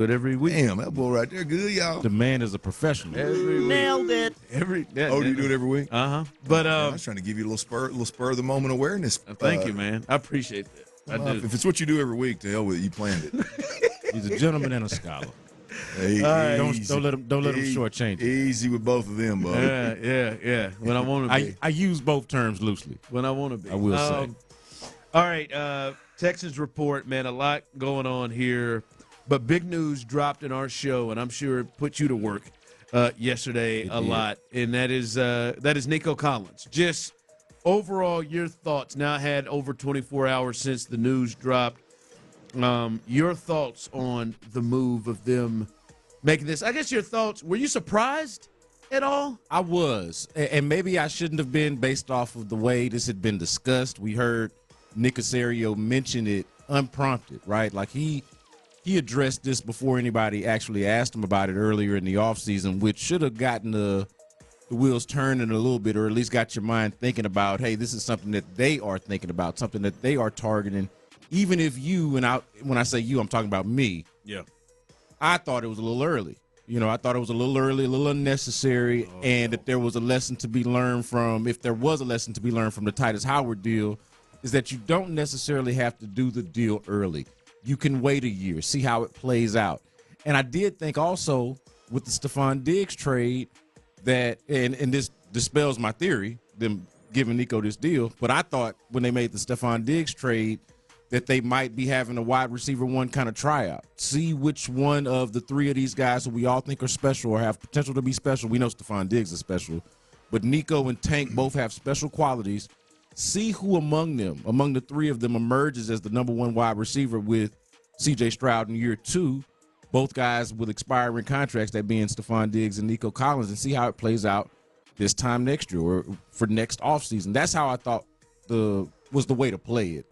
But every week. Damn, that boy right there good, y'all. The man is a professional. Every week. Nailed it. Oh, do you do it every week? Uh-huh. But I was trying to give you a little spur of the moment awareness. Thank you, man. I appreciate that. I do. If it's what you do every week, to hell with it. You planned it. He's a gentleman and a scholar. Hey, Don't let him shortchange it. Easy with both of them, bud. Yeah. When I want to be. I use both terms loosely. When I want to be. I will say. All right. Texans report, man. A lot going on here. But big news dropped in our show, and I'm sure it put you to work yesterday a lot. And that is Nico Collins. Just overall, your thoughts. Now I had over 24 hours since the news dropped. Your thoughts on the move of them making this. I guess your thoughts, were you surprised at all? I was. And maybe I shouldn't have been based off of the way this had been discussed. We heard Nick Caserio mention it unprompted, right? Like he addressed this before anybody actually asked him about it earlier in the offseason, which should have gotten the wheels turning a little bit, or at least got your mind thinking about, hey, this is something that they are thinking about, something that they are targeting. Even if you, and when I say you, I'm talking about me. Yeah. I thought it was a little early. I thought it was a little early, a little unnecessary, and that there was a lesson to be learned from, if there was a lesson to be learned from the Titus Howard deal, is that you don't necessarily have to do the deal early. You can wait a year, see how it plays out. And I did think also with the Stefon Diggs trade that, and this dispels my theory, them giving Nico this deal, but I thought when they made the Stefon Diggs trade that they might be having a wide receiver one kind of tryout. See which one of the three of these guys who we all think are special or have potential to be special. We know Stefon Diggs is special, but Nico and Tank both have special qualities. See who among the three of them, emerges as the number one wide receiver with C.J. Stroud in year two, both guys with expiring contracts, that being Stefon Diggs and Nico Collins, and see how it plays out this time next year or for next offseason. That's how I thought was the way to play it.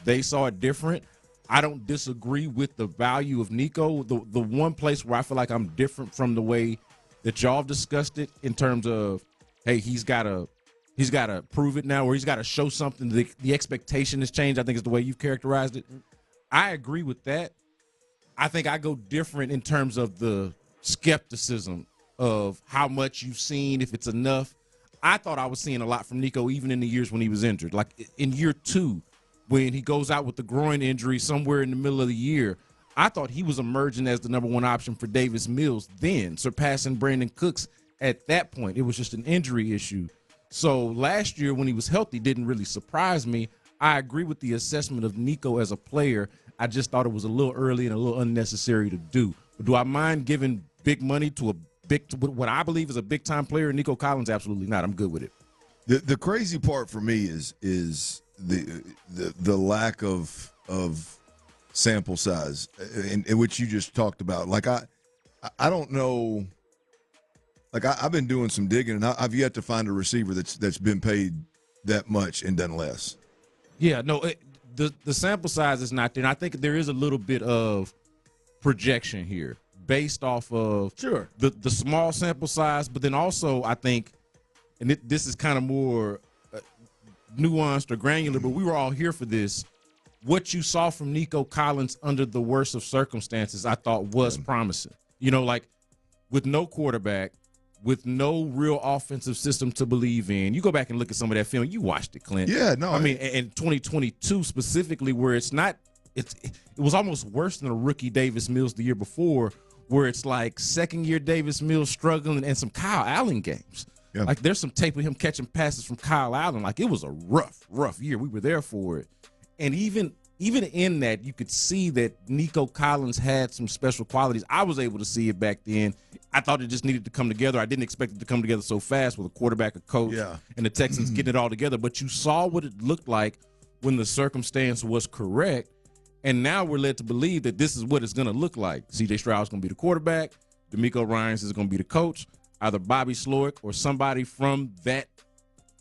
They saw it different. I don't disagree with the value of Nico. The one place where I feel like I'm different from the way that y'all have discussed it in terms of, hey, he's got to prove it now, or he's got to show something. The expectation has changed, I think is the way you've characterized it. I agree with that. I think I go different in terms of the skepticism of how much you've seen, if it's enough. I thought I was seeing a lot from Nico even in the years when he was injured. Like in year two, when he goes out with the groin injury somewhere in the middle of the year, I thought he was emerging as the number one option for Davis Mills then, surpassing Brandon Cooks at that point. It was just an injury issue. So last year when he was healthy didn't really surprise me. I agree with the assessment of Nico as a player. I just thought it was a little early and a little unnecessary to do. But do I mind giving big money to what I believe is a big-time player? Nico Collins, absolutely not. I'm good with it. The crazy part for me is the lack of sample size in which you just talked about. Like I don't know. Like I've been doing some digging, and I've yet to find a receiver that's been paid that much and done less. Yeah, no, the sample size is not there. And I think there is a little bit of projection here based off of the small sample size, but then also I think, and this is kind of more nuanced or granular, but we were all here for this. What you saw from Nico Collins under the worst of circumstances, I thought was promising. Like with no quarterback, with no real offensive system to believe in. You go back and look at some of that film. You watched it, Clint. Yeah, no. I mean, in 2022 specifically, where it was almost worse than a rookie Davis Mills the year before, where it's like second-year Davis Mills struggling and some Kyle Allen games. Yeah. Like there's some tape of him catching passes from Kyle Allen. Like it was a rough year. We were there for it. And even in that, you could see that Nico Collins had some special qualities. I was able to see it back then. I thought it just needed to come together. I didn't expect it to come together so fast with a quarterback, a coach, and the Texans getting it all together. But you saw what it looked like when the circumstance was correct, and now we're led to believe that this is what it's going to look like. C.J. Stroud's going to be the quarterback. D'Amico Ryans is going to be the coach. Either Bobby Slowick or somebody from that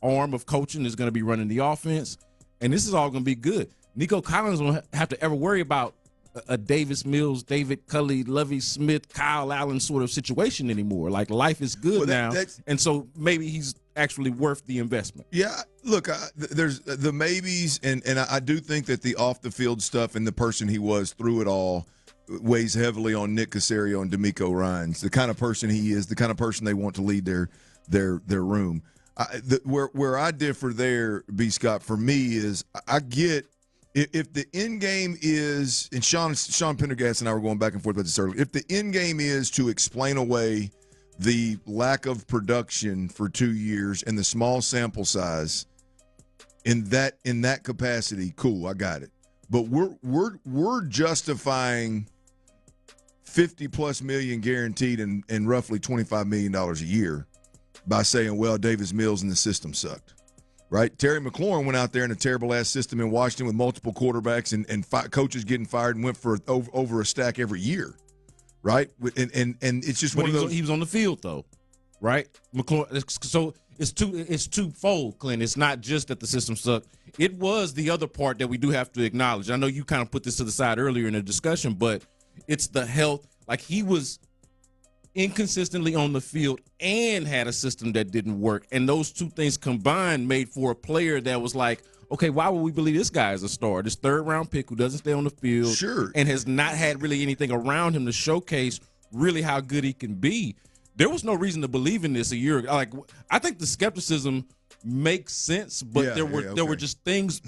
arm of coaching is going to be running the offense, and this is all going to be good. Nico Collins won't have to ever worry about a Davis Mills, David Culley, Lovie Smith, Kyle Allen sort of situation anymore. Like life is good now, and so maybe he's actually worth the investment. Yeah, look, there's the maybes, and I do think that the off the field stuff and the person he was through it all weighs heavily on Nick Caserio and D'Amico Ryans. The kind of person he is, the kind of person they want to lead their room. Where I differ there, B.Scott, for me is I get if the end game is, and Sean Pendergast and I were going back and forth about this earlier. If the end game is to explain away the lack of production for 2 years and the small sample size, in that capacity, cool, I got it. But we're justifying $50+ million guaranteed and roughly $25 million a year by saying, well, Davis Mills and the system sucked, right? Terry McLaurin went out there in a terrible-ass system in Washington with multiple quarterbacks and coaches getting fired and went for over a stack every year, right? And it's just one of those. He was on the field, though, right? McLaurin. So it's twofold, Clint. It's not just that the system sucked. It was the other part that we do have to acknowledge. I know you kind of put this to the side earlier in the discussion, but it's the health. Like, he was inconsistently on the field and had a system that didn't work. And those two things combined made for a player that was like, okay, why would we believe this guy is a star? This third-round pick who doesn't stay on the field, sure, and has not had really anything around him to showcase really how good he can be. There was no reason to believe in this a year ago. Like, I think the skepticism makes sense, but there were just things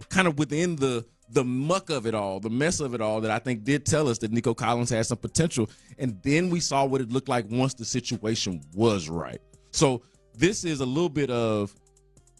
kind of within the muck of it all, the mess of it all, that I think did tell us that Nico Collins had some potential. And then we saw what it looked like once the situation was right. So this is a little bit of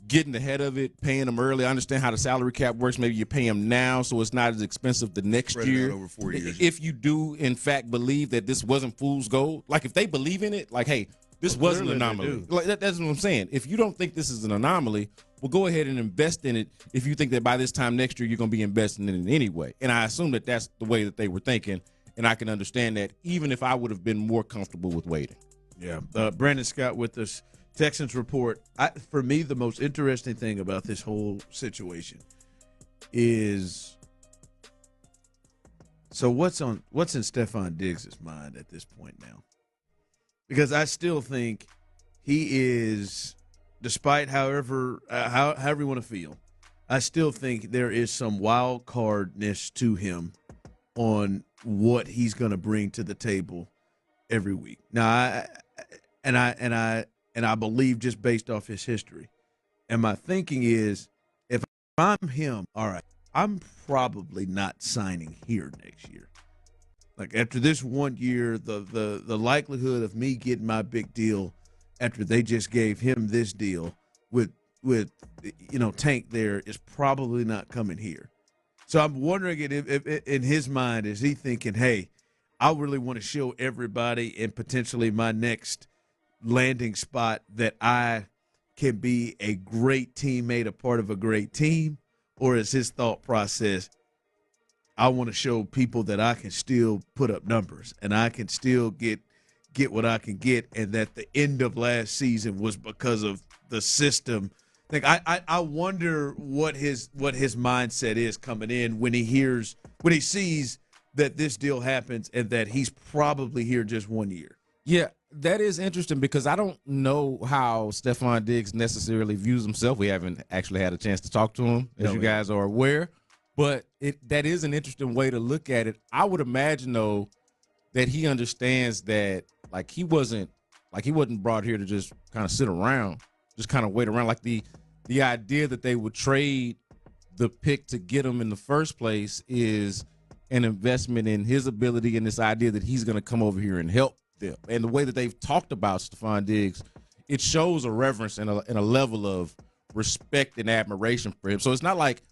getting ahead of it, paying them early. I understand how the salary cap works. Maybe you pay them now so it's not as expensive the next year. Over 4 years. If you do, in fact, believe that this wasn't fool's gold, like if they believe in it, like, hey, this wasn't an anomaly. Like, that's what I'm saying. If you don't think this is an anomaly, well, go ahead and invest in it if you think that by this time next year you're going to be investing in it anyway. And I assume that that's the way that they were thinking, and I can understand that even if I would have been more comfortable with waiting. Yeah. Brandon Scott with us. Texans report. For me, the most interesting thing about this whole situation is, so what's in Stefon Diggs' mind at this point now? Because I still think he is, despite however you want to feel, I still think there is some wild cardness to him on what he's going to bring to the table every week. Now, I believe, just based off his history, and my thinking is, if I'm him, all right, I'm probably not signing here next year. Like, after this 1 year, the likelihood of me getting my big deal after they just gave him this deal with Tank there is probably not coming here. So I'm wondering if in his mind, is he thinking, hey, I really want to show everybody and potentially my next landing spot that I can be a great teammate, a part of a great team? Or is his thought process, I want to show people that I can still put up numbers and I can still get what I can get, and that the end of last season was because of the system? Like, I wonder what his mindset is coming in when he sees that this deal happens and that he's probably here just 1 year. Yeah, that is interesting, because I don't know how Stefon Diggs necessarily views himself. We haven't actually had a chance to talk to him, as you guys are aware. But that is an interesting way to look at it. I would imagine, though, that he understands that, like, he wasn't brought here to just kind of sit around, just kind of wait around. Like, the idea that they would trade the pick to get him in the first place is an investment in his ability and this idea that he's going to come over here and help them. And the way that they've talked about Stefon Diggs, it shows a reverence and a level of respect and admiration for him. So it's not like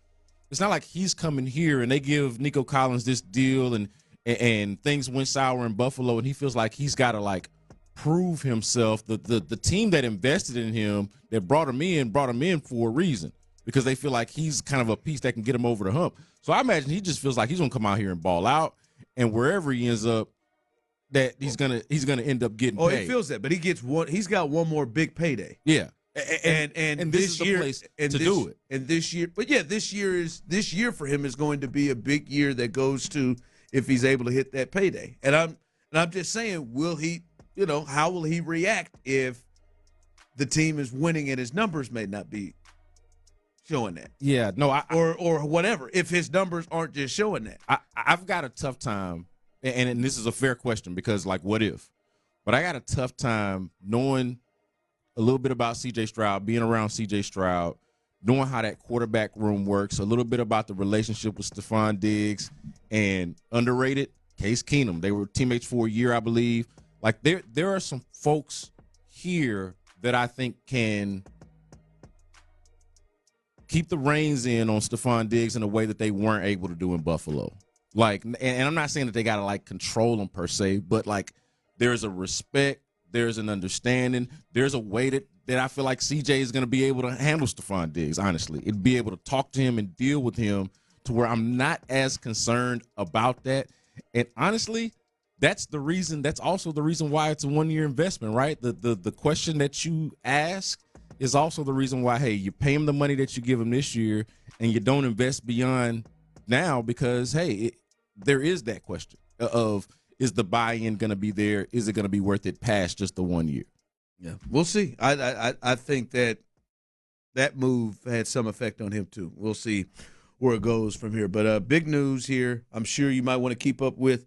he's coming here and they give Nico Collins this deal and things went sour in Buffalo and he feels like he's got to, like, prove himself. The team that invested in him, that brought him in for a reason, because they feel like he's kind of a piece that can get him over the hump. So I imagine he just feels like he's gonna come out here and ball out, and wherever he ends up, that he's gonna end up getting paid. He feels that, but he's got one more big payday. Yeah. And this is the place to do it. And this year, but yeah, this year for him is going to be a big year that goes to, if he's able to hit that payday. And I'm just saying, will he? How will he react if the team is winning and his numbers may not be showing that? Yeah, no, or whatever. If his numbers aren't just showing that, I've got a tough time and this is a fair question because, like, what if? But I got a tough time knowing a little bit about C.J. Stroud, being around C.J. Stroud, knowing how that quarterback room works, a little bit about the relationship with Stefon Diggs, and underrated, Case Keenum. They were teammates for a year, I believe. Like, there are some folks here that I think can keep the reins in on Stefon Diggs in a way that they weren't able to do in Buffalo. Like, and I'm not saying that they got to, like, control him per se, but, like, there's a respect, there's an understanding, there's a way that I feel like CJ is going to be able to handle Stefon Diggs, honestly. It'd be able to talk to him and deal with him to where I'm not as concerned about that. And honestly, that's also the reason why it's a one-year investment, right? The question that you ask is also the reason why, hey, you pay him the money that you give him this year and you don't invest beyond now because, hey, there is that question of, is the buy-in going to be there? Is it going to be worth it past just the 1 year? Yeah, we'll see. I think that move had some effect on him too. We'll see where it goes from here. But big news here. I'm sure you might want to keep up with